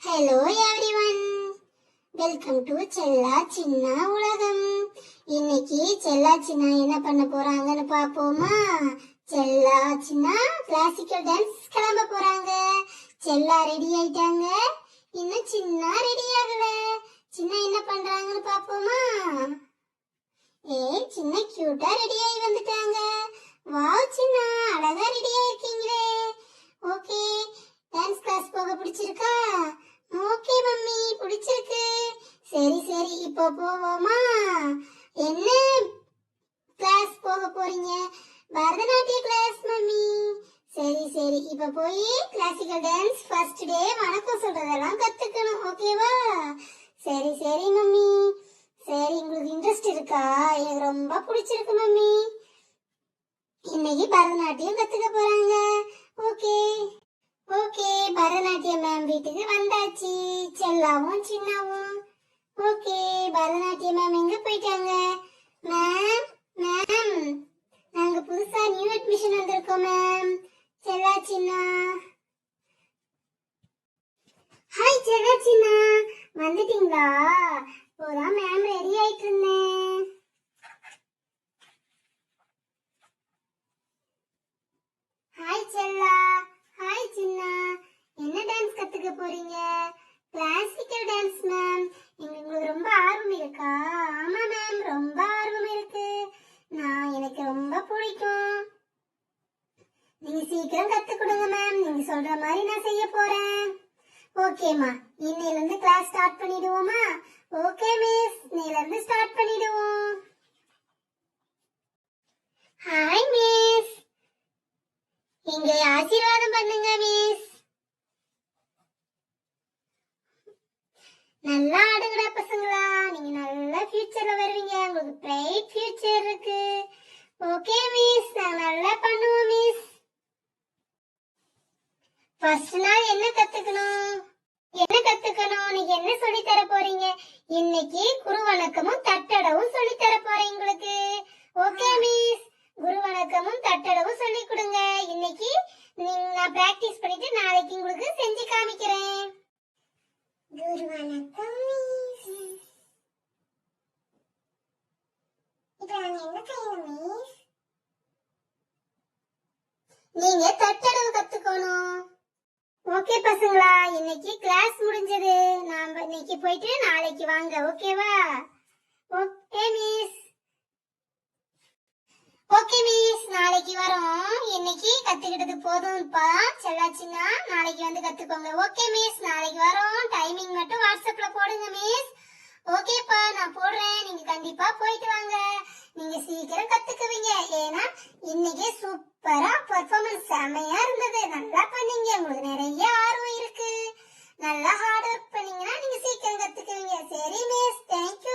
Hello everyone, welcome to செல்லா சின்ன உலகம். இன்னைக்கு செல்லா சின்ன என்ன பண்ண போறாங்கன்னு பாப்போமா? செல்லா சின்ன கிளாசிக்கல் டான்ஸ் கிளம்ப போறாங்க. செல்லா ரெடி ஆயிட்டாங்க, இன்னும் சின்ன ரெடி ஆகல. சின்ன என்ன பண்றாங்கன்னு பாப்போமா? சின்ன கியூட்டா ரெடி ஆகி வந்துட்டாங்க. வாவ் சின்ன, அழகா ரெடி ஆயிருக்கீங்களே. ஓகே, டான்ஸ் கிளாஸ் போக பிடிச்சிருக்கா? ஓகே மம்மி, பிடிச்சிருக்கு. சரி சரி, இப்போ போவோமா? என்ன கிளாஸ் போக போறீங்க? பரதநாட்டிய கிளாஸ் மம்மி. சரி சரி, இப்போ போய் கிளாசிக்கல் டான்ஸ் ஃபர்ஸ்ட் டே வணக்கம் சொல்றதெல்லாம் கத்துக்கணும். ஓகேவா? சரி சரி மம்மி. சரி, உங்களுக்கு இன்ட்ரெஸ்ட் இருக்கா? எனக்கு ரொம்ப பிடிச்சிருக்கு மம்மி. இன்னைக்கு பரதநாட்டியம் கத்துக்க போறாங்க. ஓகே ஓகே, பரதநாட்டியம் மேம் வீட்டுக்கு வந்தாச்சு, செல்லாவும் சின்னாவும். ஓகே, பரதநாட்டியம் மேம் எங்க போயிட்டாங்க? மேம் மேம், நாங்க புதுசா நியூ அட்மிஷன் வந்திருக்கோம் மேம். செல்லா சின்னா. ஹாய் செல்லா சின்னா, வந்துட்டீங்களா? இப்போதான் மேம் ரெடி ஆயிட்டு இருந்தேன். ஹாய் செல்லா. ஹாய் சின்னா, என்ன டான்ஸ் கத்துக்க போறீங்க? Classical dance ma'am. உங்களுக்கு ரொம்ப ஆர்வம் இருக்கா? ஆமா மேம், ரொம்ப ஆர்வம் இருக்கு. எனக்கு ரொம்ப பிடிக்கும். நீங்க சீக்கிரம் கத்து கொடுங்க மேம். நீங்க சொல்ற மாதிரி நான் செய்ய போறேன். ஓகேமா, இன்னையில இருந்து கிளாஸ் ஸ்டார்ட் பண்ணிடுவோமா? ஓகே மிஸ், இன்னையில இருந்து ஸ்டார்ட் பண்ணிடுவோம். ஹாய் மிஸ், இங்க ஆசீர்வாதம் பண்ணுங்க மிஸ். நல்லா ஆடுங்கடா பசங்களா, நீங்க நல்ல ஃபியூச்சர்ல வருவீங்க. உங்களுக்கு பிரைட் ஃபியூச்சர் இருக்கு. ஓகே மிஸ், நான் நல்லா பண்ணுவோம் மிஸ். ஃபர்ஸ்ட் நாள் என்ன கத்துக்கணும்? நீங்க என்ன சொல்லி தர போறீங்க? இன்னைக்கு குரு வணக்கமும் தட்டடவும் சொல்லி தர போறேன் உங்களுக்கு. ஓகே மிஸ், குரு வணக்கமும் தட்டடவும் சொல்லி கொடுங்க. இன்னைக்கு நான் பிராக்டிஸ் பண்ணிட்டு நாளைக்கு உங்களுக்கு செஞ்சு காமிக்கிறேன். குரு வணக்கம் மிஸ். இப்போ நாங்க என்ன செய்யணும் மிஸ்? நீங்க தட்டடவு கத்துக்கணும். ஓகே பசங்களா, இன்னைக்கு கிளாஸ் முடிஞ்சது. நாம இன்னைக்கு போயிட்டு நாளைக்கு வாங்க. ஓகேவா? Okay miss. ஓகே மிஸ், நாளைக்கு வரோம். இன்னைக்கு கத்துக்கிட்டது போதும்ப்பா. செல்லா சின்னா, நாளைக்கு வந்து கத்துக்கோங்க. ஓகே மிஸ், நாளைக்கு வரோம். டைமிங் மட்டும் வாட்ஸ்அப்ல போடுங்க மிஸ். ஓகேப்பா, நான் போடுறேன். நீங்க கண்டிப்பா போயிட்டு வாங்க. நீங்க சீக்கிரம் கத்துக்குவீங்க. ஏன்னா இன்னைக்கு சூப்பரா பெர்ஃபார்மன்ஸ் செமையா இருந்தது. நல்லா பண்ணீங்க. உங்களுக்கு நிறைய ஆர்வம் இருக்கு. நல்லா ஹார்ட் ஒர்க் பண்ணீங்கன்னா நீங்க சீக்கிரம் கத்துக்குவீங்க. சரி மிஸ், தேங்க்யூ